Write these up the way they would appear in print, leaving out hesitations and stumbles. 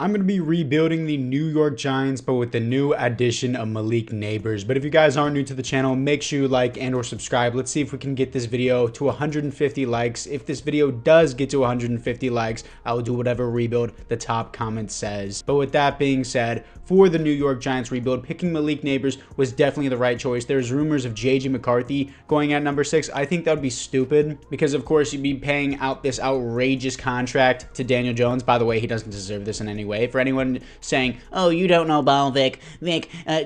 I'm going to be rebuilding the New York Giants, but with the new addition of Malik Nabers. But if you guys aren't new to the channel, make sure you like and or subscribe. Let's see if we can get this video to 150 likes. If this video does get to 150 likes, I will do whatever rebuild the top comment says. But with that being said, for the New York Giants rebuild, picking Malik Nabers was definitely the right choice. There's rumors of JJ McCarthy going at number 6. I think that would be stupid because, of course, you'd be paying out this outrageous contract to Daniel Jones. By the way, he doesn't deserve this in any way. For anyone saying, oh, you don't know ball, Vic,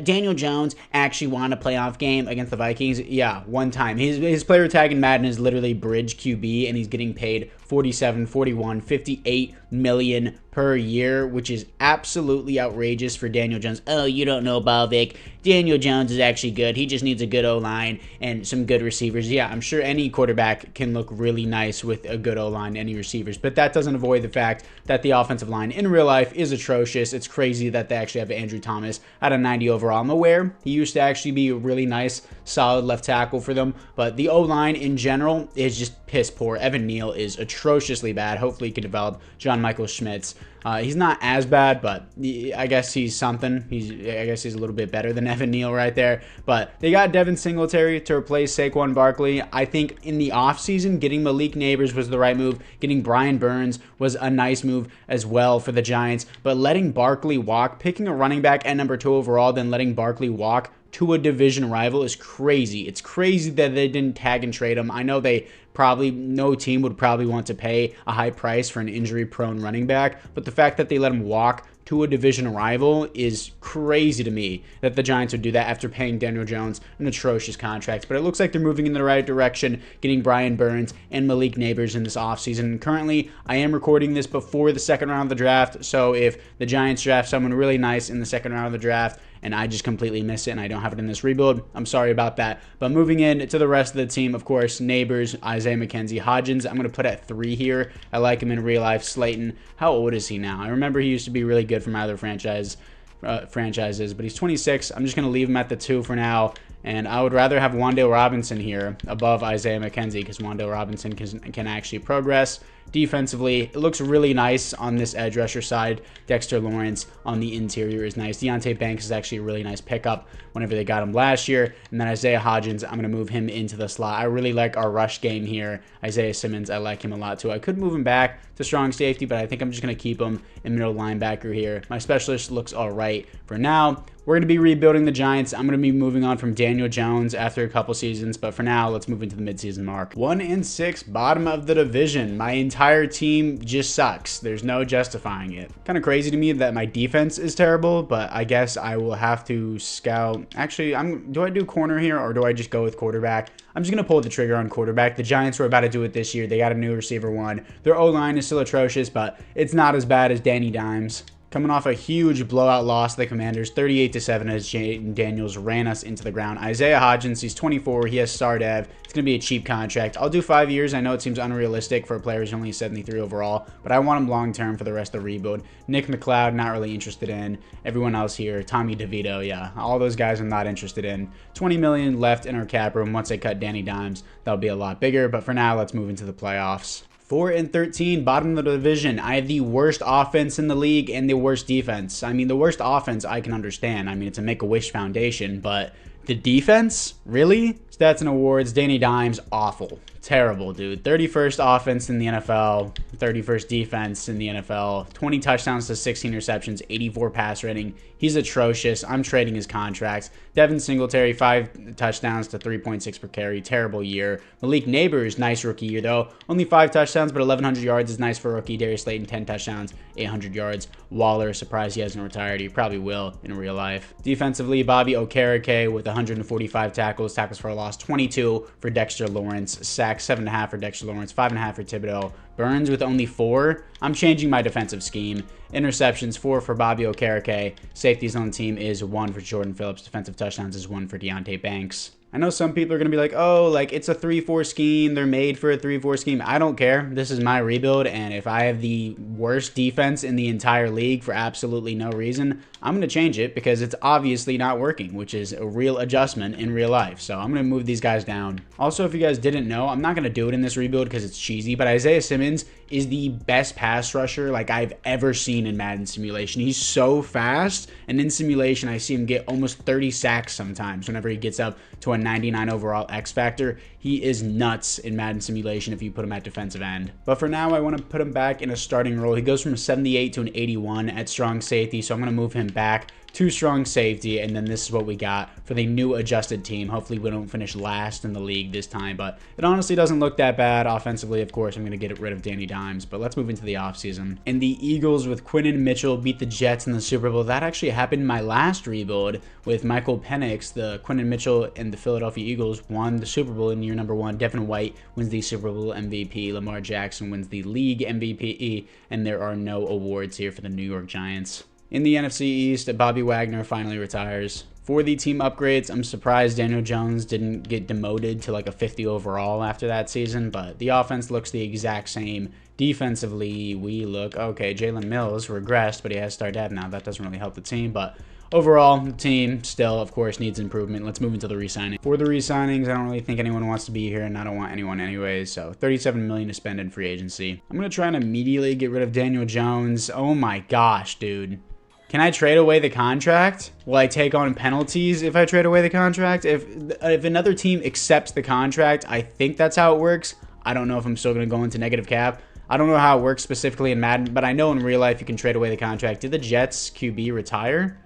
Daniel Jones actually won a playoff game against the Vikings. Yeah, one time. His player tag in Madden is literally bridge QB, and he's getting paid 47, 41, 58 million per year, which is absolutely outrageous for Daniel Jones. Oh, you don't know ball, Vic. Daniel Jones is actually good. He just needs a good O-line and some good receivers. Yeah, I'm sure any quarterback can look really nice with a good O-line, any receivers, but that doesn't avoid the fact that the offensive line in real life is atrocious. It's crazy that they actually have Andrew Thomas at a 90 overall. I'm aware he used to actually be a really nice, solid left tackle for them, but the O-line in general is just piss poor. Evan Neal is atrociously bad. Hopefully he can develop John Michael Schmitz. He's not as bad, but I guess he's something. I guess he's a little bit better than Evan Neal right there. But they got Devin Singletary to replace Saquon Barkley. I think in the offseason, getting Malik Nabers was the right move. Getting Brian Burns was a nice move as well for the Giants. But letting Barkley walk, picking a running back at number 2 overall, then letting Barkley walk to a division rival is crazy. It's crazy that they didn't tag and trade him. I know no team would probably want to pay a high price for an injury-prone running back, but the fact that they let him walk to a division rival is crazy to me that the Giants would do that after paying Daniel Jones an atrocious contract. But it looks like they're moving in the right direction, getting Brian Burns and Malik Nabers in this offseason. Currently, I am recording this before the second round of the draft, so if the Giants draft someone really nice in the second round of the draft, and I just completely miss it and I don't have it in this rebuild, I'm sorry about that. But moving in to the rest of the team, of course, Nabers, Isaiah McKenzie, Hodgins, I'm going to put at 3 here. I like him in real life. Slayton, how old is he now? I remember he used to be really good from other franchises, but he's 26. I'm just going to leave him at the 2 for now. And I would rather have Wan'Dale Robinson here above Isaiah McKenzie because Wan'Dale Robinson can actually progress. Defensively, it looks really nice on this edge rusher side. Dexter Lawrence on the interior is nice. Deonte Banks is actually a really nice pickup whenever they got him last year. And then Isaiah Hodgins, I'm going to move him into the slot. I really like our rush game here. Isaiah Simmons, I like him a lot too. I could move him back to strong safety, but I think I'm just going to keep him in middle linebacker here. My specialist looks all right for now. We're going to be rebuilding the Giants. I'm going to be moving on from Daniel Jones after a couple seasons, but for now, let's move into the midseason mark. 1-6, bottom of the division. My entire team just sucks. There's no justifying it. Kind of crazy to me that my defense is terrible, but I guess I will have to scout. Actually, do I do corner here or do I just go with quarterback? I'm just going to pull the trigger on quarterback. The Giants were about to do it this year. They got a new receiver one. Their O-line is still atrocious, but it's not as bad as Danny Dimes. Coming off a huge blowout loss to the Commanders, 38-7 as Jaden Daniels ran us into the ground. Isaiah Hodgins, he's 24. He has star dev. It's going to be a cheap contract. I'll do 5 years. I know it seems unrealistic for a player who's only 73 overall, but I want him long-term for the rest of the rebuild. Nick McLeod, not really interested in. Everyone else here, Tommy DeVito, yeah. All those guys I'm not interested in. $20 million left in our cap room. Once they cut Danny Dimes, that'll be a lot bigger, but for now, let's move into the playoffs. 4-13, bottom of the division. I have the worst offense in the league and the worst defense. I mean, the worst offense I can understand. I mean, it's a Make-A-Wish Foundation, but the defense? Really? Stats and awards, Danny Dimes, awful. Terrible, dude. 31st offense in the NFL, 31st defense in the NFL, 20 touchdowns to 16 receptions, 84 pass rating. He's atrocious. I'm trading his contracts. Devin Singletary, 5 touchdowns to 3.6 per carry. Terrible year. Malik Nabers, nice rookie year, though. Only 5 touchdowns, but 1,100 yards is nice for a rookie. Darius Slayton, 10 touchdowns, 800 yards. Waller, surprised he hasn't retired. He probably will in real life. Defensively, Bobby Okereke with 145 tackles for a loss, 22 for Dexter Lawrence. Sacks, 7.5 for Dexter Lawrence, 5.5 for Thibodeau. Burns with only 4. I'm changing my defensive scheme. Interceptions, 4 for Bobby Okereke. Safeties on the team is 1 for Jordan Phillips. Defensive touchdowns is 1 for Deonte Banks. I know some people are going to be like, oh, like it's a 3-4 scheme. They're made for a 3-4 scheme. I don't care. This is my rebuild. And if I have the worst defense in the entire league for absolutely no reason, I'm going to change it because it's obviously not working, which is a real adjustment in real life. So I'm going to move these guys down. Also, if you guys didn't know, I'm not going to do it in this rebuild because it's cheesy, but Isaiah Simmons is the best pass rusher like I've ever seen in Madden Simulation. He's so fast, and in Simulation, I see him get almost 30 sacks sometimes whenever he gets up to a 99 overall X Factor. He is nuts in Madden Simulation if you put him at defensive end. But for now, I want to put him back in a starting role. He goes from a 78 to an 81 at strong safety, so I'm going to move him back to strong safety, and then this is what we got for the new adjusted team. Hopefully we don't finish last in the league this time, but it honestly doesn't look that bad. Offensively, of course, I'm going to get rid of Danny Dimes, but let's move into the offseason. And the Eagles with Quinnen Mitchell beat the Jets in the Super Bowl. That actually happened in my last rebuild with Michael Penix. The Quinnen Mitchell and the Philadelphia Eagles won the Super Bowl in year number 1. Devin White wins the Super Bowl MVP. Lamar Jackson wins the league MVP, and there are no awards here for the New York Giants. In the NFC East, Bobby Wagner finally retires. For the team upgrades, I'm surprised Daniel Jones didn't get demoted to like a 50 overall after that season, but the offense looks the exact same. Defensively, we look okay. Jalen Mills regressed, but he has star depth now. That doesn't really help the team, but overall, the team still, of course, needs improvement. Let's move into the re-signing. For the re-signings, I don't really think anyone wants to be here, and I don't want anyone anyways, so $37 million to spend in free agency. I'm going to try and immediately get rid of Daniel Jones. Oh my gosh, dude. Can I trade away the contract? Will I take on penalties if I trade away the contract? If another team accepts the contract, I think that's how it works. I don't know if I'm still going to go into negative cap. I don't know how it works specifically in Madden, but I know in real life you can trade away the contract. Did the Jets QB retire?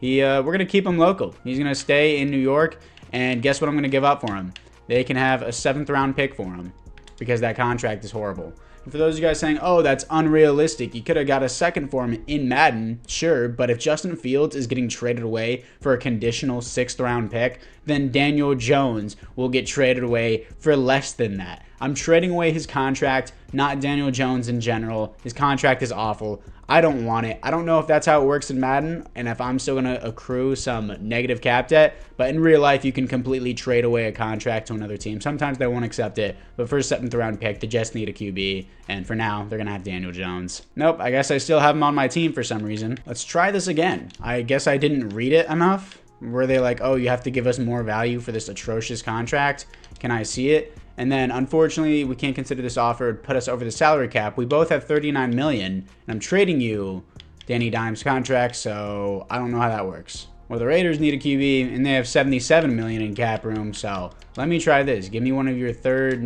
We're going to keep him local. He's going to stay in New York, and guess what I'm going to give up for him? They can have a 7th round pick for him because that contract is horrible. For those of you guys saying, oh, that's unrealistic, you could have got a 2nd for him in Madden, sure, but if Justin Fields is getting traded away for a conditional 6th round pick, then Daniel Jones will get traded away for less than that. I'm trading away his contract, not Daniel Jones in general. His contract is awful. I don't want it. I don't know if that's how it works in Madden and if I'm still going to accrue some negative cap debt, but in real life, you can completely trade away a contract to another team. Sometimes they won't accept it, but for a 7th round pick, the Jets need a QB, and for now, they're going to have Daniel Jones. Nope, I guess I still have him on my team for some reason. Let's try this again. I guess I didn't read it enough. Were they like, oh, you have to give us more value for this atrocious contract? Can I see it? And then, unfortunately, we can't consider this offer to put us over the salary cap. We both have $39 million, and I'm trading you Danny Dimes' contract, so I don't know how that works. Well, the Raiders need a QB, and they have $77 million in cap room, so let me try this. Give me one of your 3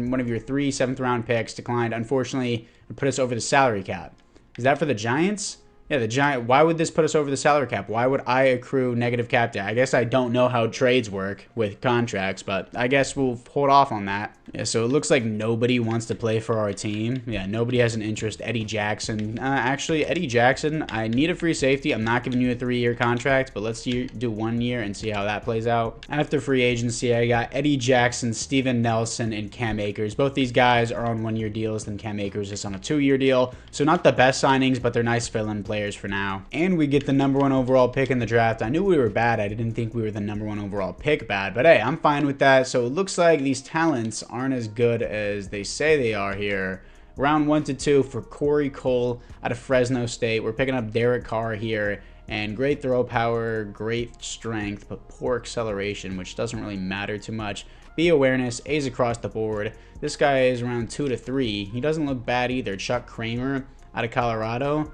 7th round picks declined. Unfortunately, it put us over the salary cap. Is that for the Giants? Yeah, the Giant. Why would this put us over the salary cap? Why would I accrue negative cap debt? I guess I don't know how trades work with contracts, but I guess we'll hold off on that. Yeah, so it looks like nobody wants to play for our team. Yeah, nobody has an interest. Eddie Jackson. Actually, Eddie Jackson, I need a free safety. I'm not giving you a 3-year contract, but let's do 1 year and see how that plays out. After free agency, I got Eddie Jackson, Steven Nelson, and Cam Akers. Both these guys are on 1-year deals, then Cam Akers is on a 2-year deal. So not the best signings, but they're nice fill-in players for now. And we get the #1 overall pick in the draft. I knew we were bad. I didn't think we were the #1 overall pick bad, but hey, I'm fine with that. So it looks like these talents aren't as good as they say they are here. Round 1 to 2 for Corey Cole out of Fresno State. We're picking up Derek Carr here, and great throw power, great strength, but poor acceleration, which doesn't really matter too much. B awareness, A's across the board. This guy is around 2 to 3. He doesn't look bad either. Chuck Kramer out of Colorado.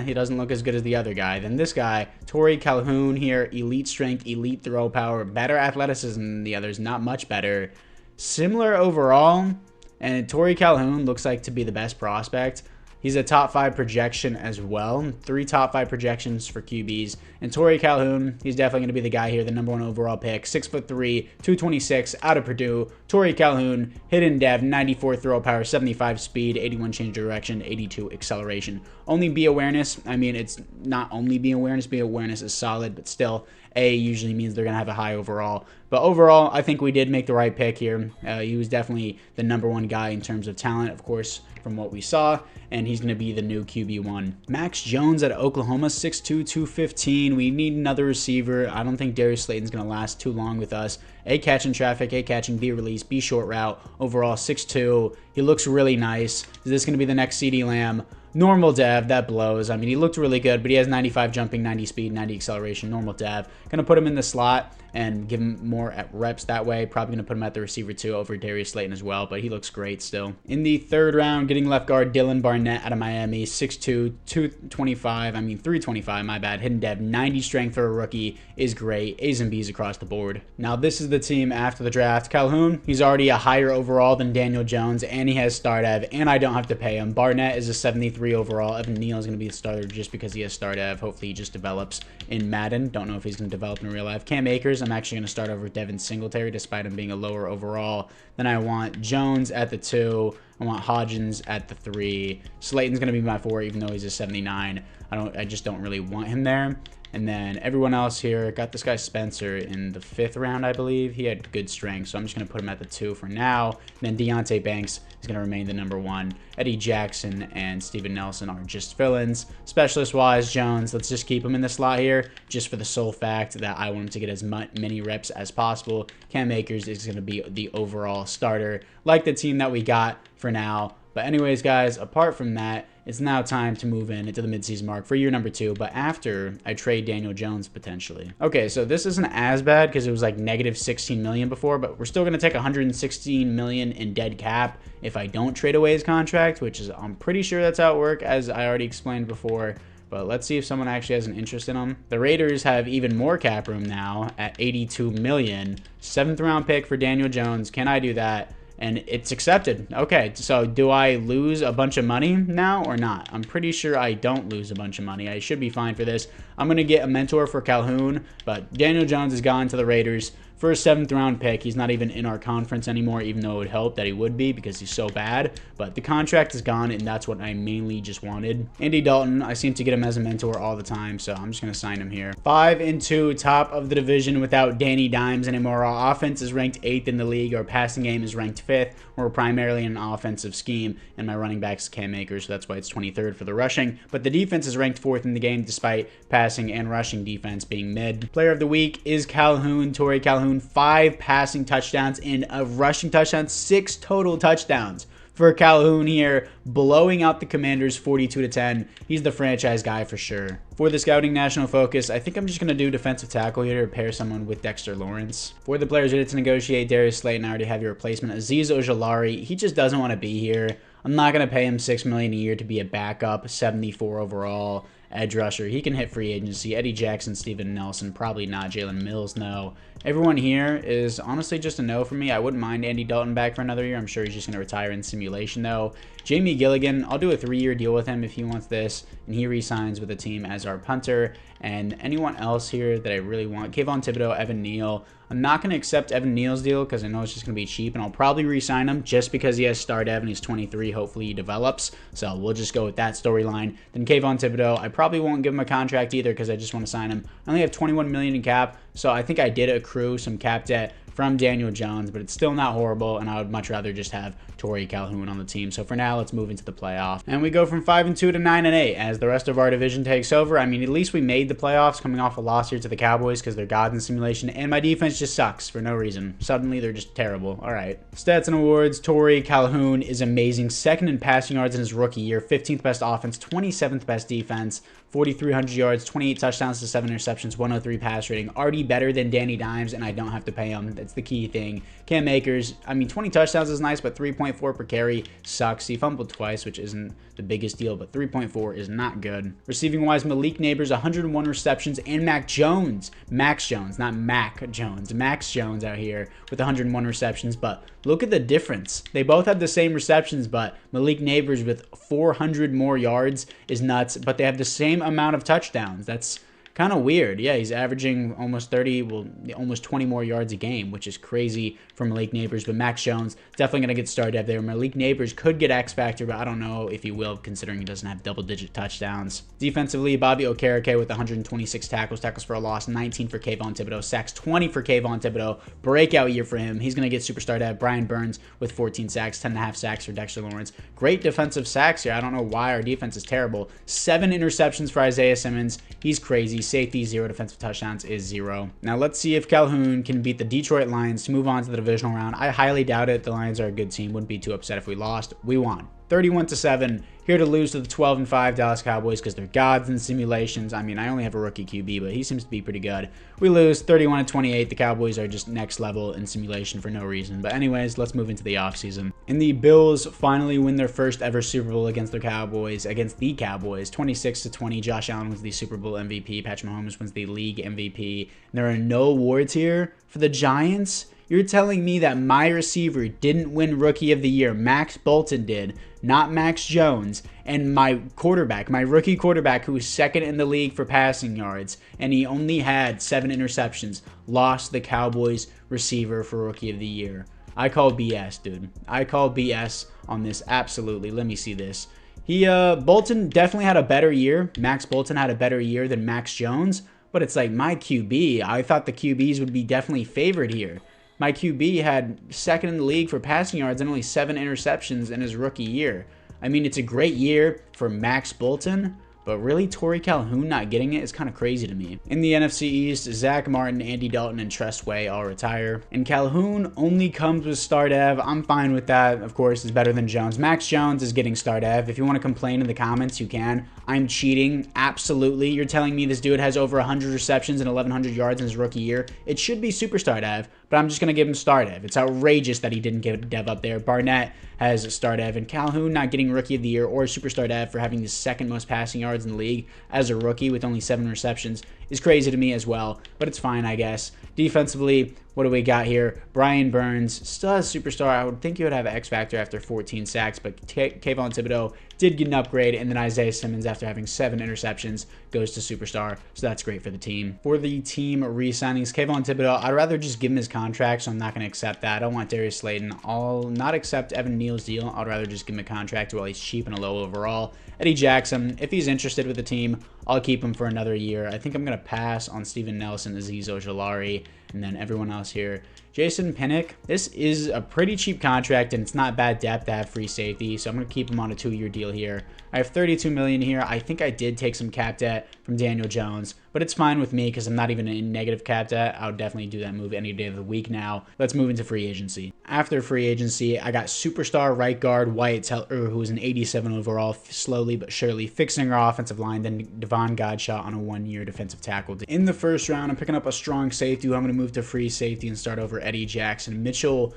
He doesn't look as good as the other guy. Then this guy, Torrey Calhoun here, elite strength, elite throw power, better athleticism than the others, not much better. Similar overall, and Torrey Calhoun looks like to be the best prospect. He's a top 5 projection as well. 3 top 5 projections for QBs. And Torrey Calhoun, he's definitely going to be the guy here, the #1 overall pick. 6'3", 226 out of Purdue. Torrey Calhoun, hidden dev, 94 throw power, 75 speed, 81 change direction, 82 acceleration. Only B awareness. I mean, it's not only B awareness. B awareness is solid, but still, A usually means they're going to have a high overall. But overall, I think we did make the right pick here. He was definitely the #1 guy in terms of talent, of course, from what we saw, and he's going to be the new QB1. Max Jones at Oklahoma, 6'2", 215. We need another receiver. I don't think Darius Slayton's going to last too long with us. A catching traffic, A catching, B release, B short route. Overall, 6'2". He looks really nice. Is this going to be the next CeeDee Lamb? Normal dev, that blows. I mean, he looked really good, but he has 95 jumping, 90 speed, 90 acceleration. Normal dev. Gonna put him in the slot and give him more reps that way. Probably gonna put him at the receiver too over Darius Slayton as well, but he looks great still. In the 3rd round, getting left guard Dylan Barnett out of Miami, 6'2", 325, my bad. Hidden dev, 90 strength for a rookie is great. A's and B's across the board. Now, this is the team after the draft. Calhoun, he's already a higher overall than Daniel Jones, and he has star dev, and I don't have to pay him. Barnett is a 73 overall. Evan Neal is going to be the starter just because he has star dev. Hopefully he just develops in Madden. Don't know if he's going to develop in real life. Cam Akers, I'm actually going to start over Devin Singletary despite him being a lower overall. Then I want Jones at the 2. I want Hodgins at the 3. Slayton's going to be my 4 even though he's a 79. I just don't really want him there. And then everyone else here, got this guy Spencer in the 5th round, I believe. He had good strength, so I'm just going to put him at the 2 for now. And then Deonte Banks is going to remain the #1. Eddie Jackson and Steven Nelson are just fill-ins. Specialist-wise, Jones, let's just keep him in the slot here, just for the sole fact that I want him to get as many reps as possible. Cam Akers is going to be the overall starter, like the team that we got for now. But anyways, guys, apart from that, it's now time to move into the midseason mark for year #2, but after I trade Daniel Jones potentially. Okay, so this isn't as bad because it was like -16 million before, but we're still going to take 116 million in dead cap if I don't trade away his contract, which is, I'm pretty sure that's how it works, as I already explained before. But let's see if someone actually has an interest in him. The Raiders have even more cap room now at 82 million. 7th round pick for Daniel Jones. Can I do that? And it's accepted. Okay, so do I lose a bunch of money now or not? I'm pretty sure I don't lose a bunch of money. I should be fine for this. I'm going to get a mentor for Calhoun, but Daniel Jones has gone to the Raiders for a 7th round pick. He's not even in our conference anymore, even though it would help that he would be because he's so bad. But the contract is gone, and that's what I mainly just wanted. Andy Dalton, I seem to get him as a mentor all the time, so I'm just going to sign him here. 5-2, top of the division without Danny Dimes anymore. Our offense is ranked 8th in the league. Our passing game is ranked 5th. We're primarily an offensive scheme, and my running back is Cam Akers, so that's why it's 23rd for the rushing. But the defense is ranked 4th in the game, despite passing and rushing defense being mid. Player of the week is Calhoun, Torrey Calhoun. 5 passing touchdowns and a rushing touchdown, 6 total touchdowns for Calhoun here, blowing out the Commanders 42-10. He's the franchise guy for sure. For the scouting national focus, I think I'm just going to do defensive tackle here to pair someone with Dexter Lawrence. For the players ready to negotiate, Darius Slayton, I already have your replacement. Azeez Ojulari, he just doesn't want to be here. I'm not going to pay him $6 million a year to be a backup, 74 overall. Edge rusher, he can hit free agency. Eddie Jackson, Steven Nelson, probably not. Jalen Mills, no. Everyone here is honestly just a no for me. I wouldn't mind Andy Dalton back for another year. I'm sure he's just going to retire in simulation, though. Jamie Gilligan, I'll do a 3-year deal with him if he wants this, and he re-signs with the team as our punter. And anyone else here that I really want, Kayvon Thibodeau, Evan Neal. I'm not going to accept Evan Neal's deal because I know it's just going to be cheap, and I'll probably re-sign him just because he has star dev and he's 23. Hopefully he develops, so we'll just go with that storyline. Then Kayvon Thibodeau, I probably won't give him a contract either because I just want to sign him. I only have 21 million in cap, so I think I did accrue some cap debt from Daniel Jones, but it's still not horrible, and I would much rather just have Torrey Calhoun on the team. So for now, let's move into the playoff. And we go from 5-2 to 9-8 as the rest of our division takes over. I mean, at least we made the playoffs coming off a loss here to the Cowboys because they're gods in simulation, and my defense just sucks for no reason. Suddenly, they're just terrible. All right. Stats and awards. Torrey Calhoun is amazing. 2nd in passing yards in his rookie year. 15th best offense. 27th best defense. 4,300 yards, 28 touchdowns to 7 interceptions, 103 pass rating. Already better than Danny Dimes, and I don't have to pay him. That's the key thing. Cam Akers, I mean, 20 touchdowns is nice, but 3.4 per carry sucks. He fumbled twice, which isn't the biggest deal, but 3.4 is not good. Receiving-wise, Malik Nabers, 101 receptions, and Max Jones, not Mac Jones, Max Jones out here with 101 receptions, but look at the difference. They both have the same receptions, but Malik Nabers with 400 more yards is nuts, but they have the same amount of touchdowns. That's Kind of weird. Yeah, he's averaging almost 30, well, almost 20 more yards a game, which is crazy for Malik Nabers. But Max Jones definitely going to get started there. Malik Nabers could get X Factor, but I don't know if he will, considering he doesn't have double-digit touchdowns. Defensively, Bobby Okereke with 126 tackles for a loss, 19 for Kayvon Thibodeau, sacks 20 for Kayvon Thibodeau. Breakout year for him. He's going to get superstar dev. Brian Burns with 14 sacks, 10.5 sacks for Dexter Lawrence. Great defensive sacks here. I don't know why our defense is terrible. 7 interceptions for Isaiah Simmons. He's crazy. Safety, 0. Defensive touchdowns is 0. Now let's see if Calhoun can beat the Detroit Lions to move on to the divisional round. I highly doubt it. The Lions are a good team. Wouldn't be too upset if we lost. We won. 31-7. Here to lose to the 12-5 Dallas Cowboys because they're gods in simulations. I mean, I only have a rookie QB, but he seems to be pretty good. We lose 31-28. The Cowboys are just next level in simulation for no reason. But anyways, let's move into the offseason. And the Bills finally win their first ever Super Bowl against the Cowboys, 26-20. Josh Allen wins the Super Bowl MVP. Patrick Mahomes wins the league MVP. And there are no awards here for the Giants. You're telling me that my receiver didn't win Rookie of the Year. Max Bolton did, not Max Jones. And my quarterback, my rookie quarterback, who was second in the league for passing yards, and he only had 7 interceptions, lost the Cowboys receiver for Rookie of the Year. I call BS, dude. I call BS on this, absolutely. Let me see this. Bolton definitely had a better year. Max Bolton had a better year than Max Jones. But it's like my QB. I thought the QBs would be definitely favored here. My QB had second in the league for passing yards and only 7 interceptions in his rookie year. I mean, it's a great year for Max Bolton, but really, Torrey Calhoun not getting it is kind of crazy to me. In the NFC East, Zach Martin, Andy Dalton, and Tress Way all retire. And Calhoun only comes with star dev. I'm fine with that. Of course, it's better than Jones. Max Jones is getting star dev. If you want to complain in the comments, you can. I'm cheating. Absolutely. You're telling me this dude has over 100 receptions and 1,100 yards in his rookie year. It should be superstar dev, but I'm just going to give him star dev. It's outrageous that he didn't get dev up there. Barnett has star dev, and Calhoun not getting rookie of the year or superstar dev for having the second most passing yards in the league as a rookie with only 7 receptions is crazy to me as well, but it's fine, I guess. Defensively, what do we got here? Brian Burns, still has superstar. I would think he would have an X Factor after 14 sacks, but Kayvon Thibodeau did get an upgrade, and then Isaiah Simmons, after having 7 interceptions, goes to superstar, so that's great for the team. For the team re-signings, Kayvon Thibodeau, I'd rather just give him his contract, so I'm not going to accept that. I don't want Darius Slayton. I'll not accept Evan Neal's deal. I'd rather just give him a contract while he's cheap and a low overall. Eddie Jackson, if he's interested with the team, I'll keep him for another year. I think I'm going to pass on Steven Nelson, Azeez Ojulari, and then everyone else here. Jason Pinnock, this is a pretty cheap contract, and it's not bad depth to have free safety, so I'm going to keep him on a 2-year deal here. I have $32 million here. I think I did take some cap debt from Daniel Jones, but it's fine with me because I'm not even in negative cap debt. I would definitely do that move any day of the week now. Let's move into free agency. After free agency, I got superstar right guard Wyatt Teller, who was an 87 overall, slowly but surely fixing our offensive line, then Devon Godshot on a 1-year defensive tackle. In the first round, I'm picking up a strong safety who I'm going to move to free safety and start over Eddie Jackson. Mitchell,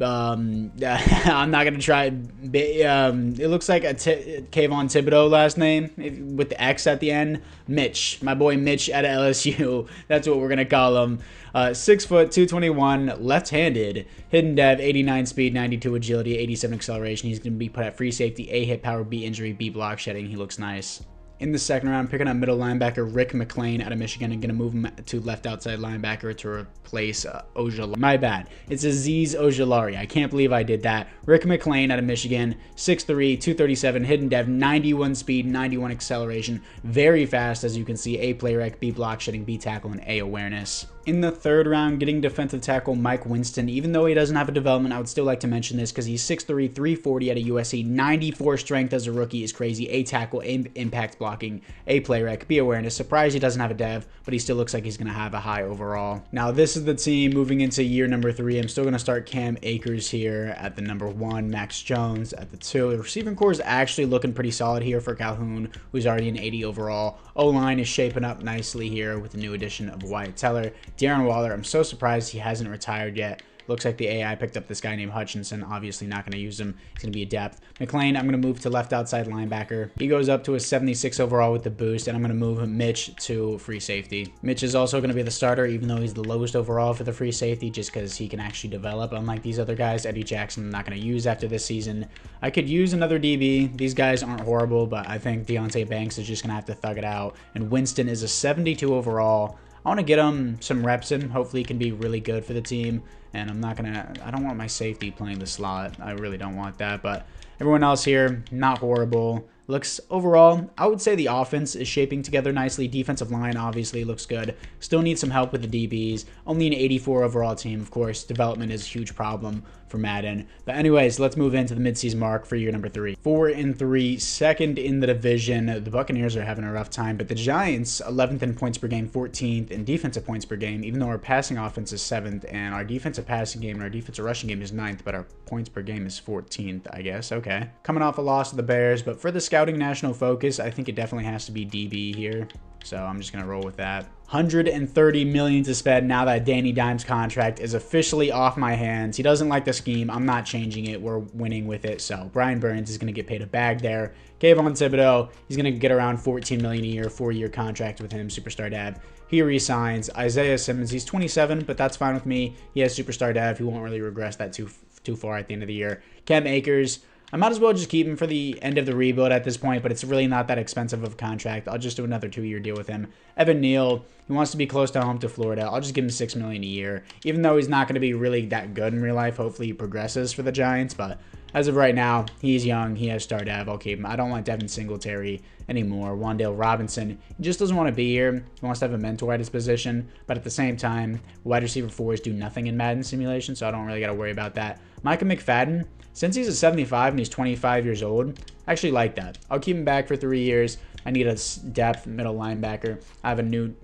I'm not going to try. It looks like a Kayvon Thibodeau last name with the X at the end. Mitch, my boy Mitch out of LSU. That's what we're going to call him. 6 foot, 221, left-handed, hidden dev, 89 speed, 92 agility, 87 acceleration. He's going to be put at free safety, A hit power, B injury, B block shedding. He looks nice. In the second round, picking up middle linebacker Rick McClain out of Michigan. I'm going to move him to left outside linebacker to replace Ojulari. My bad. It's Azeez Ojulari. I can't believe I did that. Rick McClain out of Michigan. 6'3", 237, hidden dev, 91 speed, 91 acceleration. Very fast, as you can see. A play rec, B block shedding, B tackle, and A awareness. In the third round, getting defensive tackle Mike Winston. Even though he doesn't have a development, I would still like to mention this because he's 6'3", 340 out of USC. 94 strength as a rookie is crazy. A tackle, A impact blocking, A play rec, B awareness. Surprised he doesn't have a dev, but he still looks like he's going to have a high overall. Now, this is the team moving into year number 3. I'm still going to start Cam Akers here at the number 1, Max Jones at the 2. The receiving core is actually looking pretty solid here for Calhoun, who's already an 80 overall. O-line is shaping up nicely here with the new addition of Wyatt Teller. Darren Waller, I'm so surprised he hasn't retired yet. Looks like the AI picked up this guy named Hutchinson. Obviously not going to use him. He's going to be a depth. McLean, I'm going to move to left outside linebacker. He goes up to a 76 overall with the boost, and I'm going to move Mitch to free safety. Mitch is also going to be the starter, even though he's the lowest overall for the free safety, just because he can actually develop, unlike these other guys. Eddie Jackson, I'm not going to use after this season. I could use another DB. These guys aren't horrible, but I think Deonte Banks is just going to have to thug it out. And Winston is a 72 overall. I want to get him some reps in. Hopefully he can be really good for the team. And I don't want my safety playing the slot. I really don't want that. But everyone else here, not horrible. Looks overall, I would say the offense is shaping together nicely. Defensive line obviously looks good. Still need some help with the DBs. Only an 84 overall team, of course. Development is a huge problem for Madden. But anyways, let's move into the midseason mark for year number 3. 4-3, second in the division. The Buccaneers are having a rough time, but the Giants, 11th in points per game, 14th in defensive points per game, even though our passing offense is 7th and our defensive passing game and our defensive rushing game is 9th, but our points per game is 14th, I guess. Okay. Coming off a loss to the Bears, but for the scouting national focus, I think it definitely has to be DB here. So I'm just going to roll with that. $130 million to spend now that Danny Dimes' contract is officially off my hands. He doesn't like the scheme. I'm not changing it. We're winning with it. So Brian Burns is going to get paid a bag there. Kayvon Thibodeau, he's going to get around $14 million a year, 4-year contract with him, superstar dad. He resigns. Isaiah Simmons, he's 27, but that's fine with me. He has superstar dad. He won't really regress that too far at the end of the year. Cam Akers, I might as well just keep him for the end of the rebuild at this point, but it's really not that expensive of a contract. I'll just do another 2-year deal with him. Evan Neal, he wants to be close to home to Florida. I'll just give him $6 million a year, even though he's not going to be really that good in real life. Hopefully he progresses for the Giants, but as of right now, he's young. He has star dev. I'll keep him. I don't want Devin Singletary anymore. Wan'Dale Robinson, he just doesn't want to be here. He wants to have a mentor at his position, but at the same time, wide receiver 4s do nothing in Madden simulation, so I don't really got to worry about that. Micah McFadden, since he's a 75 and he's 25 years old, I actually like that. I'll keep him back for 3 years. I need a depth middle linebacker. I have a new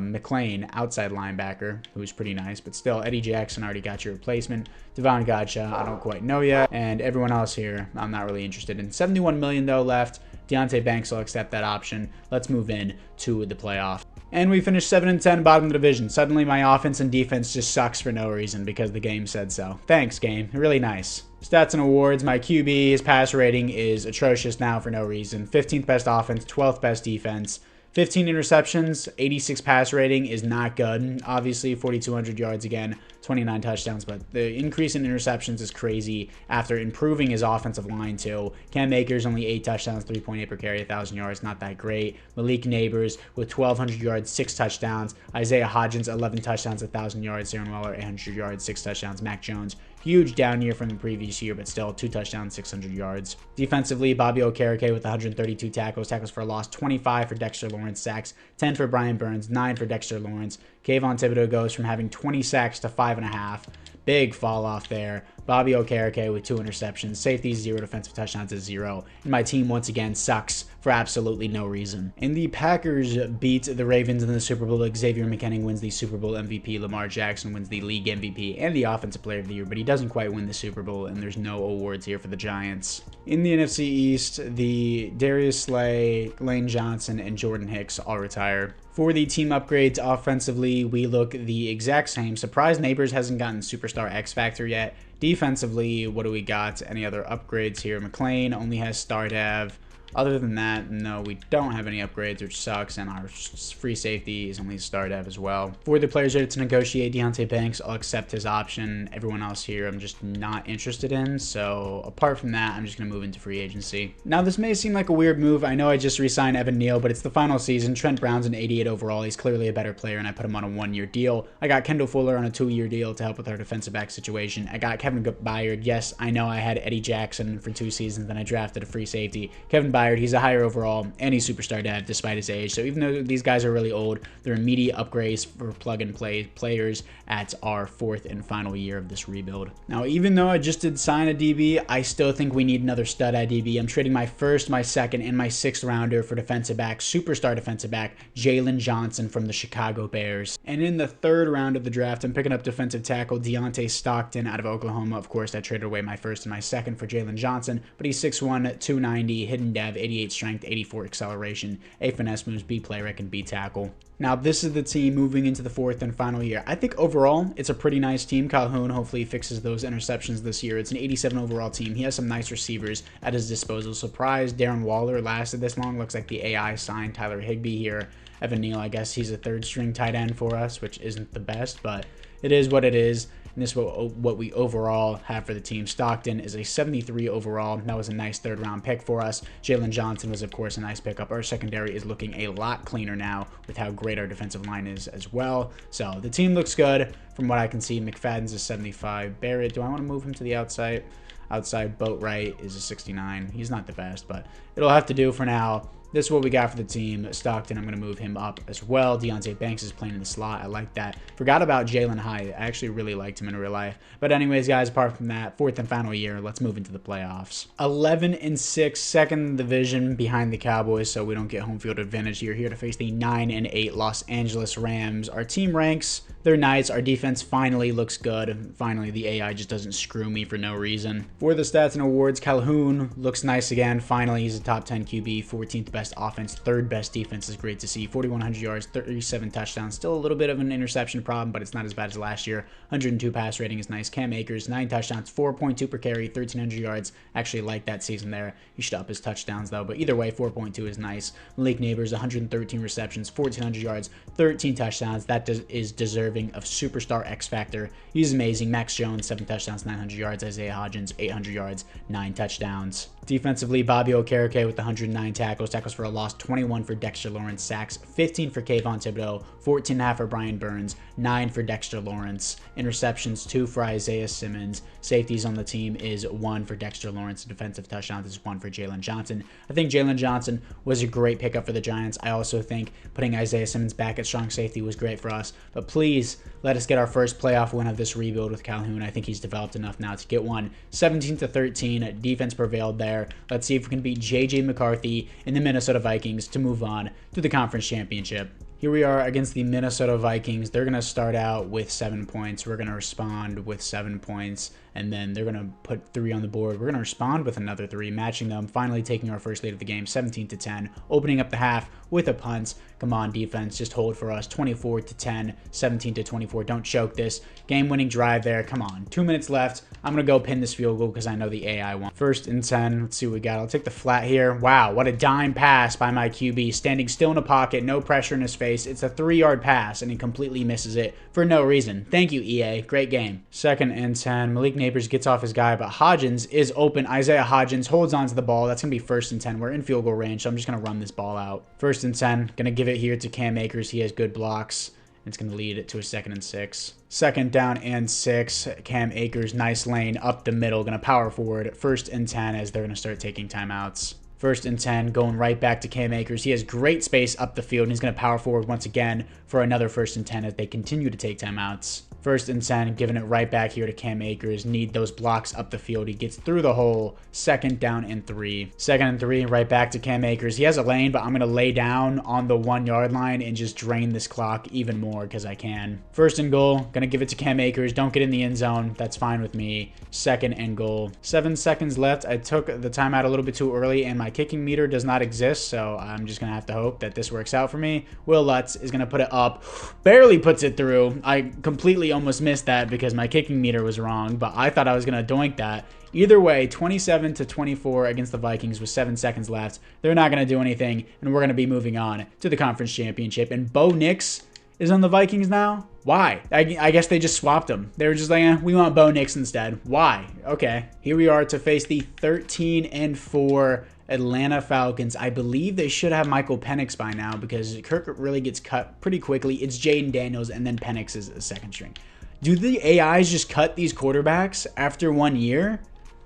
McLean outside linebacker who's pretty nice, but still, Eddie Jackson already got your replacement. Devon Gotcha, I don't quite know yet. And everyone else here, I'm not really interested in. $71 million though left. Deonte Banks will accept that option. Let's move in to the playoff. And we finished 7-10, bottom of the division. Suddenly my offense and defense just sucks for no reason because the game said so. Thanks, game. Really nice. Stats and awards, my QB, his pass rating is atrocious now for no reason. 15th best offense, 12th best defense. 15 interceptions, 86 pass rating is not good. Obviously, 4,200 yards again, 29 touchdowns, but the increase in interceptions is crazy after improving his offensive line too. Cam Akers only 8 touchdowns, 3.8 per carry, 1,000 yards, not that great. Malik Nabers with 1,200 yards, 6 touchdowns. Isaiah Hodgins, 11 touchdowns, 1,000 yards. Darren Waller, 800 yards, 6 touchdowns. Mac Jones, huge down year from the previous year, but still 2 touchdowns, 600 yards. Defensively, Bobby Okereke with 132 tackles for a loss, 25 for Dexter Lawrence, sacks, 10 for Brian Burns, 9 for Dexter Lawrence. Kayvon Thibodeau goes from having 20 sacks to 5.5. Big fall off there. Bobby Okereke with 2 interceptions. Safety 0, defensive touchdowns is 0. And my team once again sucks for absolutely no reason. And the Packers beat the Ravens in the Super Bowl. Xavier McKinnon wins the Super Bowl MVP. Lamar Jackson wins the league MVP and the Offensive Player of the Year, but he doesn't quite win the Super Bowl, and there's no awards here for the Giants. In the NFC East, the Darius Slay, Lane Johnson, and Jordan Hicks all retire. For the team upgrades offensively, we look the exact same. Surprise Neighbors hasn't gotten Superstar X Factor yet. Defensively, what do we got? Any other upgrades here? McLean only has Star Dev. Other than that, no, we don't have any upgrades, which sucks, and our free safety is only star dev as well. For the players ready to negotiate, Deonte Banks, I'll accept his option. Everyone else here, I'm just not interested in, so apart from that, I'm just going to move into free agency. Now, this may seem like a weird move. I know I just re-signed Evan Neal, but it's the final season. Trent Brown's an 88 overall. He's clearly a better player, and I put him on a 1-year deal. I got Kendall Fuller on a 2-year deal to help with our defensive back situation. I got Kevin Byard. Yes, I know I had Eddie Jackson for 2 seasons, then I drafted a free safety. Kevin Byard, he's a higher overall, and he's superstar dev despite his age. So even though these guys are really old, they're immediate upgrades for plug-and-play players at our 4th and final year of this rebuild. Now, even though I just did sign a DB, I still think we need another stud at DB. I'm trading my 1st, my 2nd, and my 6th rounder for defensive back, superstar defensive back, Jalen Johnson from the Chicago Bears. And in the 3rd round of the draft, I'm picking up defensive tackle Deontay Stockton out of Oklahoma. Of course, I traded away my 1st and my 2nd for Jalen Johnson, but he's 6'1", 290, hidden dev. have 88 strength, 84 acceleration, A finesse moves, B play rec, and B tackle. Now, this is the team moving into the 4th and final year. I think overall, it's a pretty nice team. Calhoun hopefully fixes those interceptions this year. It's an 87 overall team. He has some nice receivers at his disposal. Surprised Darren Waller lasted this long. Looks like the AI signed Tyler Higbee here. Evan Neal, I guess he's a 3rd string tight end for us, which isn't the best, but it is what it is. And this is what we overall have for the team. Stockton is a 73 overall. That was a nice 3rd round pick for us. Jalen Johnson was, of course, a nice pickup. Our secondary is looking a lot cleaner now with how great our defensive line is as well. So the team looks good from what I can see. McFadden's a 75. Barrett, do I want to move him to the outside? Outside. Boatwright is a 69. He's not the best, but it'll have to do for now. This is what we got for the team. Stockton, I'm going to move him up as well. Deontay Banks is playing in the slot. I like that. Forgot about Jalen Hyatt. I actually really liked him in real life. But anyways, guys, apart from that, 4th and final year, let's move into the playoffs. 11-6, 2nd division behind the Cowboys, so we don't get home field advantage. You're here to face the 9-8 Los Angeles Rams. Our team ranks, they're nice. Our defense finally looks good. Finally, the AI just doesn't screw me for no reason. For the stats and awards, Calhoun looks nice again. Finally, he's a top 10 QB, 14th best offense, 3rd best defense is great to see. 4,100 yards, 37 touchdowns. Still a little bit of an interception problem, but it's not as bad as last year. 102 pass rating is nice. Cam Akers, 9 touchdowns, 4.2 per carry, 1,300 yards. Actually like that season there. He should up his touchdowns though, but either way, 4.2 is nice. Malik Nabers, 113 receptions, 1,400 yards, 13 touchdowns. That is deserving of superstar X Factor. He's amazing. Max Jones, 7 touchdowns, 900 yards. Isaiah Hodgins, 800 yards, 9 touchdowns. Defensively, Bobby Okereke with 109 tackles for a loss, 21 for Dexter Lawrence, sacks, 15 for Kayvon Thibodeau, 14.5 for Brian Burns, 9 for Dexter Lawrence, interceptions, 2 for Isaiah Simmons, safeties on the team is 1 for Dexter Lawrence, defensive touchdowns is 1 for Jalen Johnson. I think Jalen Johnson was a great pickup for the Giants. I also think putting Isaiah Simmons back at strong safety was great for us, but please let us get our first playoff win of this rebuild with Calhoun. I think he's developed enough now to get one. 17-13, defense prevailed there. Let's see if we can beat J.J. McCarthy and the Minnesota Vikings to move on to the conference championship. Here we are against the Minnesota Vikings. They're going to start out with 7 points. We're going to respond with 7 points, and then they're going to put 3 on the board. We're going to respond with another 3, matching them, finally taking our first lead of the game, 17-10, opening up the half with a punt. Come on, defense, just hold for us. 24-10, 17-24. Don't choke this. Game-winning drive there. Come on. 2 minutes left. I'm going to go pin this field goal because I know the AI won. 1st and 10. Let's see what we got. I'll take the flat here. Wow, what a dime pass by my QB. Standing still in a pocket, no pressure in his face. It's a 3-yard pass, and he completely misses it for no reason. Thank you, EA. Great game. 2nd and 10. Malik Nabers gets off his guy, but Hodgins is open. Isaiah Hodgins holds onto the ball. That's going to be 1st and 10. We're in field goal range, so I'm just going to run this ball out. 1st and 10. Going to give it here to Cam Akers. He has good blocks. It's going to lead it to a 2nd and 6. 2nd down and 6. Cam Akers, nice lane up the middle. Going to power forward. 1st and 10 as they're going to start taking timeouts. 1st and 10, going right back to Cam Akers. He has great space up the field, and he's going to power forward once again for another 1st and 10 as they continue to take timeouts. 1st and 10, giving it right back here to Cam Akers. Need those blocks up the field. He gets through the hole. 2nd down and 3. 2nd and 3, right back to Cam Akers. He has a lane, but I'm going to lay down on the 1-yard line and just drain this clock even more because I can. 1st and goal, going to give it to Cam Akers. Don't get in the end zone. That's fine with me. 2nd and goal. 7 seconds left. I took the timeout a little bit too early, and my kicking meter does not exist, so I'm just going to have to hope that this works out for me. Will Lutz is going to put it up. Barely puts it through. I completely almost missed that because my kicking meter was wrong, but I thought I was going to doink that. Either way, 27-24 against the Vikings with 7 seconds left. They're not going to do anything, and we're going to be moving on to the conference championship. And Bo Nix is on the Vikings now? Why? I guess they just swapped him. They were just like, we want Bo Nix instead. Why? Okay. Here we are to face the 13-4 Atlanta Falcons. I believe they should have Michael Penix by now because Kirk really gets cut pretty quickly. It's Jaden Daniels, and then Penix is a 2nd string. Do the AIs just cut these quarterbacks after 1 year?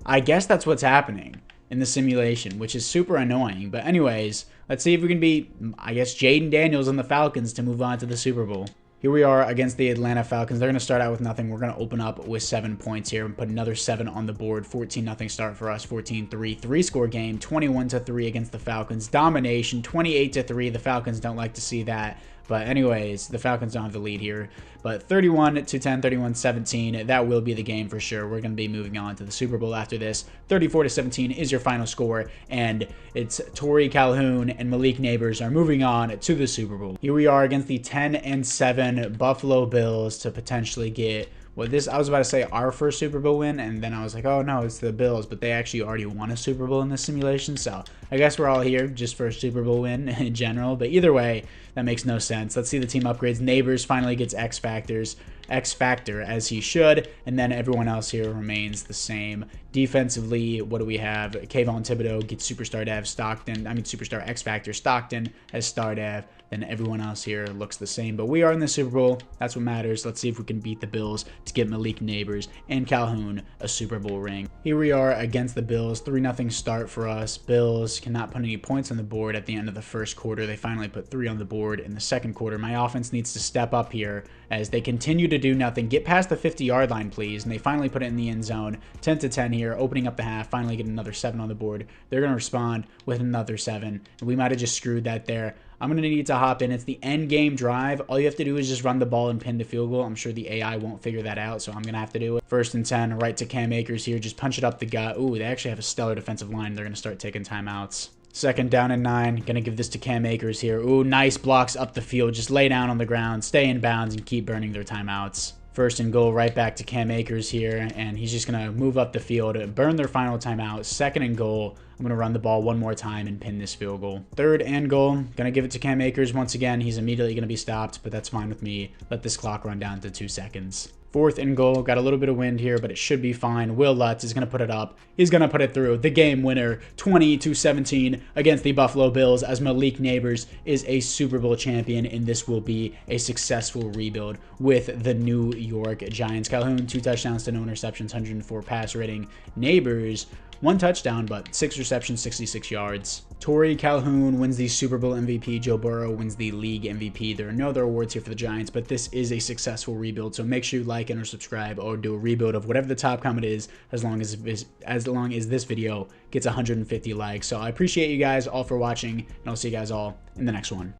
I guess that's what's happening in the simulation, which is super annoying. But anyways, let's see if we can beat, I guess, Jaden Daniels and the Falcons to move on to the Super Bowl. Here we are against the Atlanta Falcons. They're going to start out with nothing. We're going to open up with 7 points here and put another 7 on the board. 14-0 start for us. 14-3. 3-score game. 21-3 against the Falcons. Domination. 28-3. The Falcons don't like to see that. But anyways, the Falcons don't have the lead here. But 31-10, 31-17, that will be the game for sure. We're going to be moving on to the Super Bowl after this. 34-17 is your final score, and it's Torrey Calhoun and Malik Nabers are moving on to the Super Bowl. Here we are against the 10-7 Buffalo Bills to potentially get, well, I was about to say our first Super Bowl win, and then I was like, oh no, it's the Bills, but they actually already won a Super Bowl in this simulation, so I guess we're all here just for a Super Bowl win in general, but either way, that makes no sense. Let's see the team upgrades. Nabers finally gets X Factor as he should, and then everyone else here remains the same. Defensively, what do we have? Kayvon Thibodeau gets Superstar Dev, Superstar X Factor Stockton as Star Dev. Then everyone else here looks the same. But we are in the Super Bowl. That's what matters. Let's see if we can beat the Bills to get Malik Nabers and Calhoun a Super Bowl ring. Here we are against the Bills. 3-0 start for us. Bills cannot put any points on the board at the end of the first quarter. They finally put 3 on the board in the second quarter. My offense needs to step up here as they continue to do nothing. Get past the 50-yard line, please. And they finally put it in the end zone. 10-10 here, opening up the half. Finally get another 7 on the board. They're going to respond with another 7. And we might have just screwed that there. I'm going to need to hop in. It's the end game drive. All you have to do is just run the ball and pin the field goal. I'm sure the AI won't figure that out, so I'm going to have to do it. 1st and 10, right to Cam Akers here. Just punch it up the gut. Ooh, they actually have a stellar defensive line. They're going to start taking timeouts. 2nd down and 9. Going to give this to Cam Akers here. Ooh, nice blocks up the field. Just lay down on the ground, stay in bounds, and keep burning their timeouts. 1st and goal, right back to Cam Akers here, and he's just going to move up the field, burn their final timeout. 2nd and goal, I'm going to run the ball one more time and pin this field goal. 3rd and goal, going to give it to Cam Akers once again. He's immediately going to be stopped, but that's fine with me. Let this clock run down to 2 seconds. 4th and goal, got a little bit of wind here, but it should be fine. Will Lutz is going to put it up. He's going to put it through. The game winner, 20-17 against the Buffalo Bills, as Malik Nabers is a Super Bowl champion, and this will be a successful rebuild with the New York Giants. Calhoun, 2 touchdowns to no interceptions, 104 pass rating. Nabers, 1 touchdown, but 6 receptions, 66 yards. Torrey Calhoun wins the Super Bowl MVP. Joe Burrow wins the league MVP. There are no other awards here for the Giants, but this is a successful rebuild. So make sure you like and or subscribe, or do a rebuild of whatever the top comment is, as long as this video gets 150 likes. So I appreciate you guys all for watching, and I'll see you guys all in the next one.